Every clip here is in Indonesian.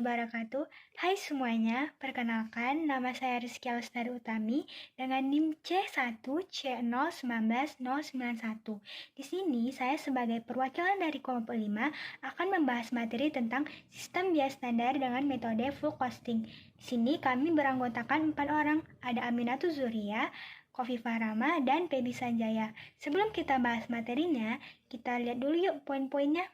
wabarakatuh. Hai semuanya, perkenalkan nama saya Rizky Alustari Utami dengan NIM C1C019-091. Di sini saya sebagai perwakilan dari kelompok 5 akan membahas materi tentang sistem biaya standar dengan metode full costing. Di sini kami beranggotakan 4 orang, ada Aminatul Zuria, Khofifah Rama, dan Feby Sanjaya. Sebelum kita bahas materinya, kita lihat dulu yuk poin-poinnya.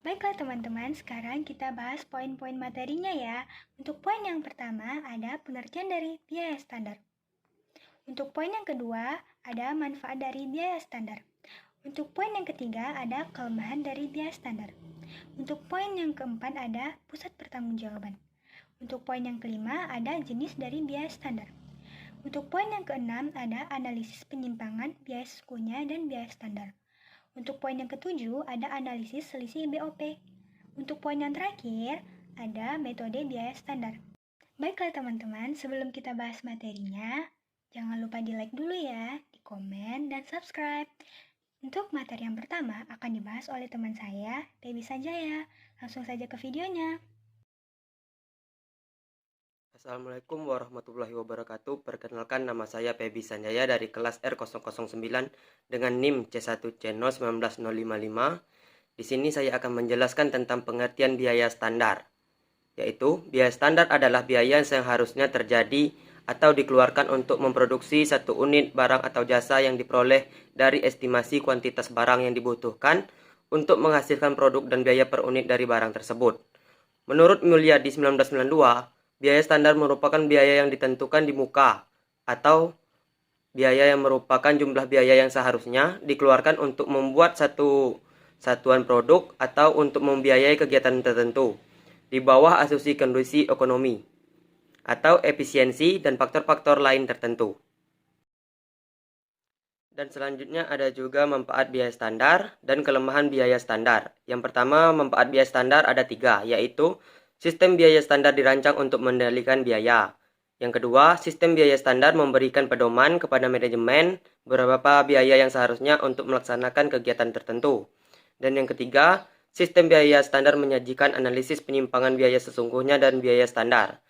Baiklah teman-teman, sekarang kita bahas poin-poin materinya ya. Untuk poin yang pertama ada pengertian dari biaya standar. Untuk poin yang kedua ada manfaat dari biaya standar. Untuk poin yang ketiga ada kelemahan dari biaya standar. Untuk poin yang keempat ada pusat pertanggungjawaban. Untuk poin yang kelima ada jenis dari biaya standar. Untuk poin yang keenam ada analisis penyimpangan biaya sekunya dan biaya standar. Untuk poin yang ketujuh, ada analisis selisih BOP. Untuk poin yang terakhir, ada metode biaya standar. Baiklah teman-teman, sebelum kita bahas materinya, jangan lupa di like dulu ya, di komen, dan subscribe. Untuk materi yang pertama akan dibahas oleh teman saya, Feby Sanjaya. Langsung saja ke videonya. Assalamualaikum warahmatullahi wabarakatuh. Perkenalkan, nama saya Feby Sanjaya dari kelas R009 dengan NIM C1C019-055. Di sini saya akan menjelaskan tentang pengertian biaya standar, yaitu biaya standar adalah biaya yang seharusnya terjadi atau dikeluarkan untuk memproduksi satu unit barang atau jasa yang diperoleh dari estimasi kuantitas barang yang dibutuhkan untuk menghasilkan produk dan biaya per unit dari barang tersebut. Menurut Mulyadi 1992, biaya standar merupakan biaya yang ditentukan di muka atau biaya yang merupakan jumlah biaya yang seharusnya dikeluarkan untuk membuat satu satuan produk atau untuk membiayai kegiatan tertentu di bawah asumsi kondisi ekonomi atau efisiensi dan faktor-faktor lain tertentu. Dan selanjutnya ada juga manfaat biaya standar dan kelemahan biaya standar. Yang pertama, manfaat biaya standar ada 3, yaitu sistem biaya standar dirancang untuk mengendalikan biaya. Yang kedua, sistem biaya standar memberikan pedoman kepada manajemen beberapa biaya yang seharusnya untuk melaksanakan kegiatan tertentu. Dan yang ketiga, sistem biaya standar menyajikan analisis penyimpangan biaya sesungguhnya dan biaya standar.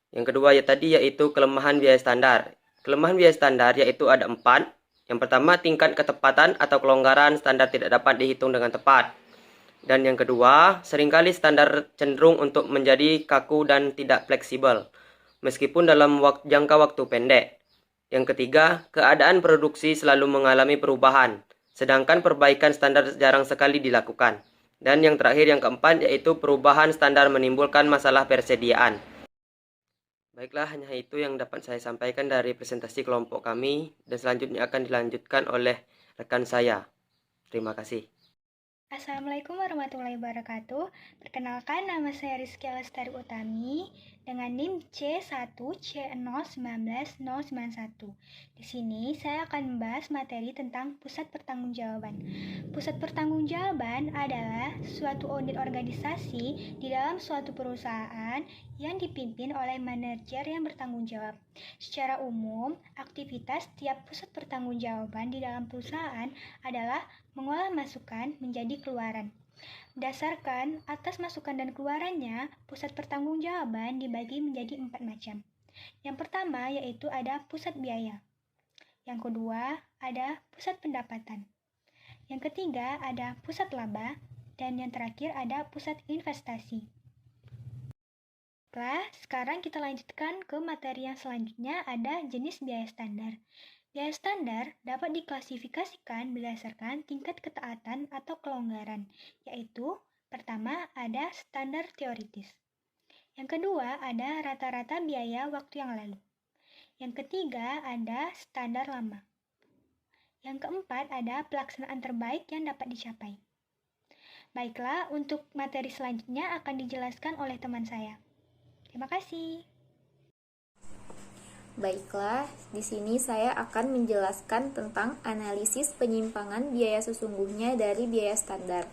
Yang kedua yaitu kelemahan biaya standar. Kelemahan biaya standar yaitu ada 4. Yang pertama, tingkat ketepatan atau kelonggaran standar tidak dapat dihitung dengan tepat. Dan yang kedua, seringkali standar cenderung untuk menjadi kaku dan tidak fleksibel, meskipun dalam jangka waktu pendek. Yang ketiga, keadaan produksi selalu mengalami perubahan, sedangkan perbaikan standar jarang sekali dilakukan. Dan yang terakhir, yang keempat, yaitu perubahan standar menimbulkan masalah persediaan. Baiklah, hanya itu yang dapat saya sampaikan dari presentasi kelompok kami, dan selanjutnya akan dilanjutkan oleh rekan saya. Terima kasih. Assalamualaikum warahmatullahi wabarakatuh. Perkenalkan, nama saya Rizky Alustari Utami dengan NIM C1C019-091. Di sini saya akan membahas materi tentang pusat pertanggungjawaban. Pusat pertanggungjawaban adalah suatu unit organisasi di dalam suatu perusahaan yang dipimpin oleh manajer yang bertanggung jawab. Secara umum, aktivitas tiap pusat pertanggungjawaban di dalam perusahaan adalah mengolah masukan menjadi keluaran. Berdasarkan atas masukan dan keluarannya, pusat pertanggungjawaban dibagi menjadi 4 macam. Yang pertama yaitu ada pusat biaya. Yang kedua ada pusat pendapatan. Yang ketiga ada pusat laba. Dan yang terakhir ada pusat investasi. Sekarang kita lanjutkan ke materi yang selanjutnya, ada jenis biaya standar. Biaya standar dapat diklasifikasikan berdasarkan tingkat ketaatan atau kelonggaran, yaitu pertama ada standar teoritis. Yang kedua ada rata-rata biaya waktu yang lalu. Yang ketiga ada standar lama. Yang keempat ada pelaksanaan terbaik yang dapat dicapai. Baiklah, untuk materi selanjutnya akan dijelaskan oleh teman saya. Terima kasih. Baiklah, di sini saya akan menjelaskan tentang analisis penyimpangan biaya sesungguhnya dari biaya standar.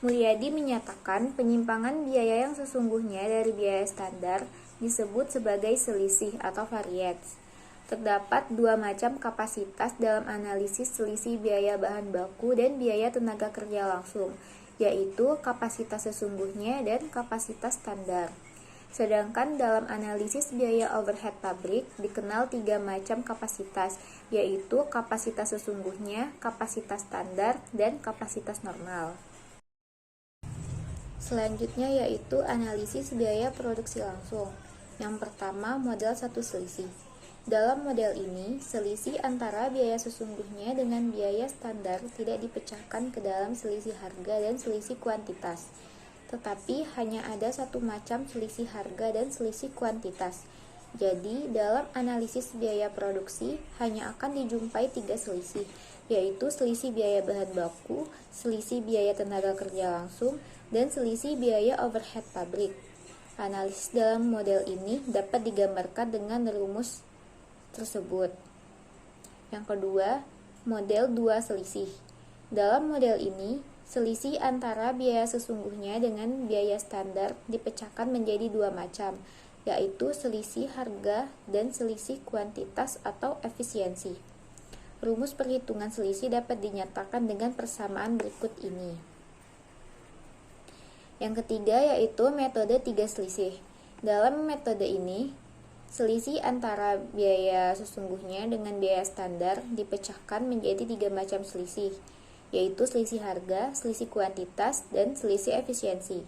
Mulyadi menyatakan penyimpangan biaya yang sesungguhnya dari biaya standar disebut sebagai selisih atau variance. Terdapat 2 macam kapasitas dalam analisis selisih biaya bahan baku dan biaya tenaga kerja langsung, yaitu kapasitas sesungguhnya dan kapasitas standar. Sedangkan dalam analisis biaya overhead pabrik dikenal 3 macam kapasitas, yaitu kapasitas sesungguhnya, kapasitas standar, dan kapasitas normal. Selanjutnya yaitu analisis biaya produksi langsung. Yang pertama, model satu selisih. Dalam model ini, selisih antara biaya sesungguhnya dengan biaya standar tidak dipecahkan ke dalam selisih harga dan selisih kuantitas. Tetapi hanya ada satu macam selisih harga dan selisih kuantitas. Jadi, dalam analisis biaya produksi hanya akan dijumpai 3 selisih, yaitu selisih biaya bahan baku, selisih biaya tenaga kerja langsung, dan selisih biaya overhead pabrik. Analisis dalam model ini dapat digambarkan dengan rumus tersebut. Yang kedua, model 2 selisih. Dalam model ini, selisih antara biaya sesungguhnya dengan biaya standar dipecahkan menjadi 2 macam, yaitu selisih harga dan selisih kuantitas atau efisiensi. Rumus perhitungan selisih dapat dinyatakan dengan persamaan berikut ini. Yang ketiga yaitu metode 3 selisih. Dalam metode ini, selisih antara biaya sesungguhnya dengan biaya standar dipecahkan menjadi 3 macam selisih, yaitu selisih harga, selisih kuantitas, dan selisih efisiensi.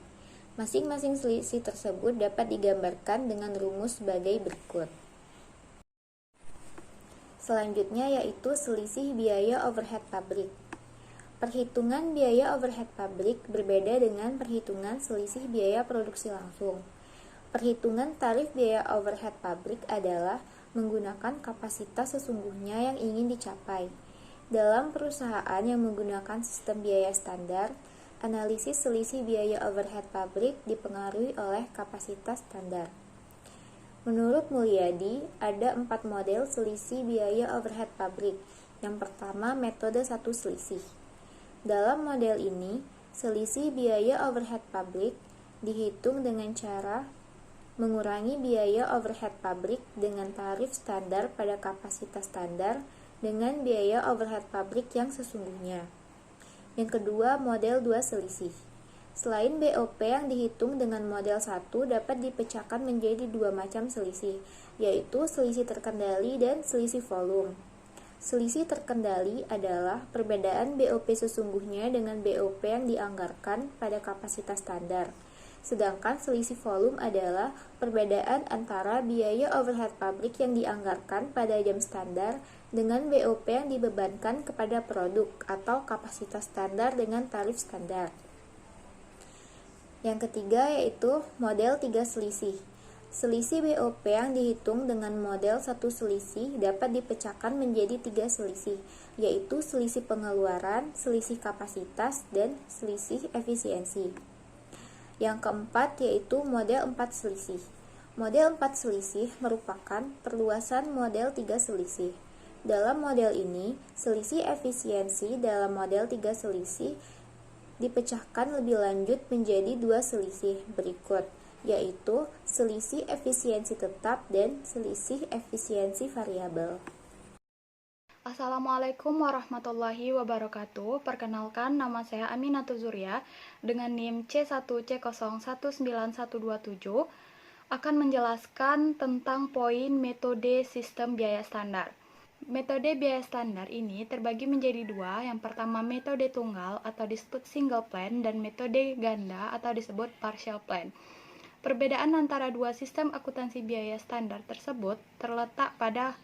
Masing-masing selisih tersebut dapat digambarkan dengan rumus sebagai berikut. Selanjutnya yaitu selisih biaya overhead pabrik. Perhitungan biaya overhead pabrik berbeda dengan perhitungan selisih biaya produksi langsung. Perhitungan tarif biaya overhead pabrik adalah menggunakan kapasitas sesungguhnya yang ingin dicapai. Dalam perusahaan yang menggunakan sistem biaya standar, analisis selisih biaya overhead pabrik dipengaruhi oleh kapasitas standar. Menurut Mulyadi, ada 4 model selisih biaya overhead pabrik. Yang pertama, metode satu selisih. Dalam model ini, selisih biaya overhead pabrik dihitung dengan cara mengurangi biaya overhead pabrik dengan tarif standar pada kapasitas standar dengan biaya overhead pabrik yang sesungguhnya. Yang kedua, model 2 selisih. Selain BOP yang dihitung dengan model 1 dapat dipecahkan menjadi 2 macam selisih, yaitu selisih terkendali dan selisih volume. Selisih terkendali adalah perbedaan BOP sesungguhnya dengan BOP yang dianggarkan pada kapasitas standar. Sedangkan selisih volume adalah perbedaan antara biaya overhead pabrik yang dianggarkan pada jam standar dengan BOP yang dibebankan kepada produk atau kapasitas standar dengan tarif standar. Yang ketiga yaitu model 3 selisih. Selisih BOP yang dihitung dengan model 1 selisih dapat dipecahkan menjadi 3 selisih, yaitu selisih pengeluaran, selisih kapasitas, dan selisih efisiensi. Yang keempat yaitu model 4 selisih. Model 4 selisih merupakan perluasan model 3 selisih. Dalam model ini, selisih efisiensi dalam model 3 selisih dipecahkan lebih lanjut menjadi 2 selisih berikut, yaitu selisih efisiensi tetap dan selisih efisiensi variabel. Assalamualaikum warahmatullahi wabarakatuh. Perkenalkan, nama saya Aminatul Zuria dengan NIM C1C019127 akan menjelaskan tentang poin metode sistem biaya standar. Metode biaya standar ini terbagi menjadi 2. Yang pertama metode tunggal atau disebut single plan dan metode ganda atau disebut partial plan. Perbedaan antara 2 sistem akuntansi biaya standar tersebut terletak pada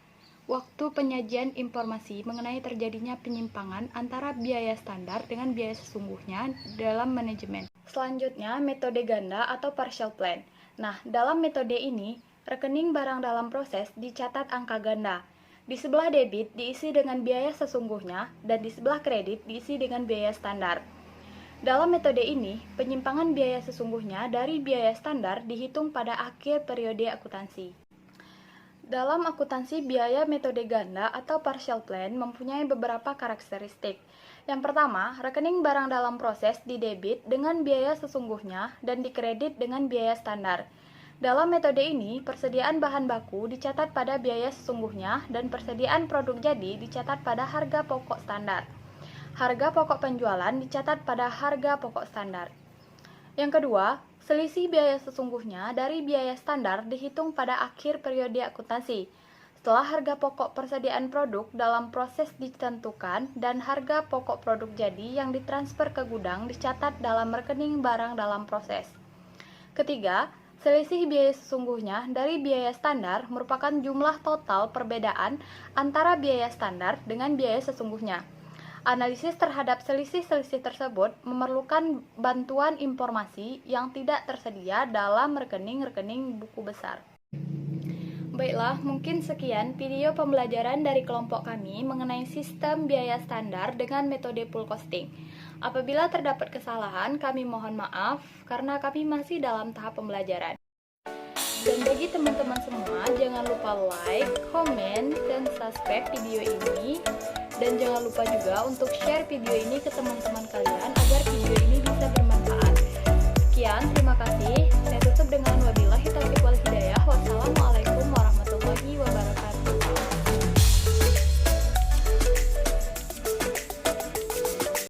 waktu penyajian informasi mengenai terjadinya penyimpangan antara biaya standar dengan biaya sesungguhnya dalam manajemen. Selanjutnya, metode ganda atau partial plan. Nah, dalam metode ini, rekening barang dalam proses dicatat angka ganda. Di sebelah debit diisi dengan biaya sesungguhnya dan di sebelah kredit diisi dengan biaya standar. Dalam metode ini, penyimpangan biaya sesungguhnya dari biaya standar dihitung pada akhir periode akuntansi. Dalam akuntansi biaya metode ganda atau partial plan mempunyai beberapa karakteristik. Yang pertama, rekening barang dalam proses didebit dengan biaya sesungguhnya dan dikredit dengan biaya standar. Dalam metode ini, persediaan bahan baku dicatat pada biaya sesungguhnya dan persediaan produk jadi dicatat pada harga pokok standar. Harga pokok penjualan dicatat pada harga pokok standar. Yang kedua, selisih biaya sesungguhnya dari biaya standar dihitung pada akhir periode akuntansi. Setelah harga pokok persediaan produk dalam proses ditentukan dan harga pokok produk jadi yang ditransfer ke gudang dicatat dalam rekening barang dalam proses. Ketiga, selisih biaya sesungguhnya dari biaya standar merupakan jumlah total perbedaan antara biaya standar dengan biaya sesungguhnya. Analisis terhadap selisih-selisih tersebut memerlukan bantuan informasi yang tidak tersedia dalam rekening-rekening buku besar. Baiklah, mungkin sekian video pembelajaran dari kelompok kami mengenai sistem biaya standar dengan metode pool costing. Apabila terdapat kesalahan, kami mohon maaf karena kami masih dalam tahap pembelajaran. Dan bagi teman-teman semua, jangan lupa like, komen, dan subscribe video ini. Dan jangan lupa juga untuk share video ini ke teman-teman kalian agar video ini bisa bermanfaat. Sekian, terima kasih. Saya tutup dengan wabillahi taufiq wal hidayah.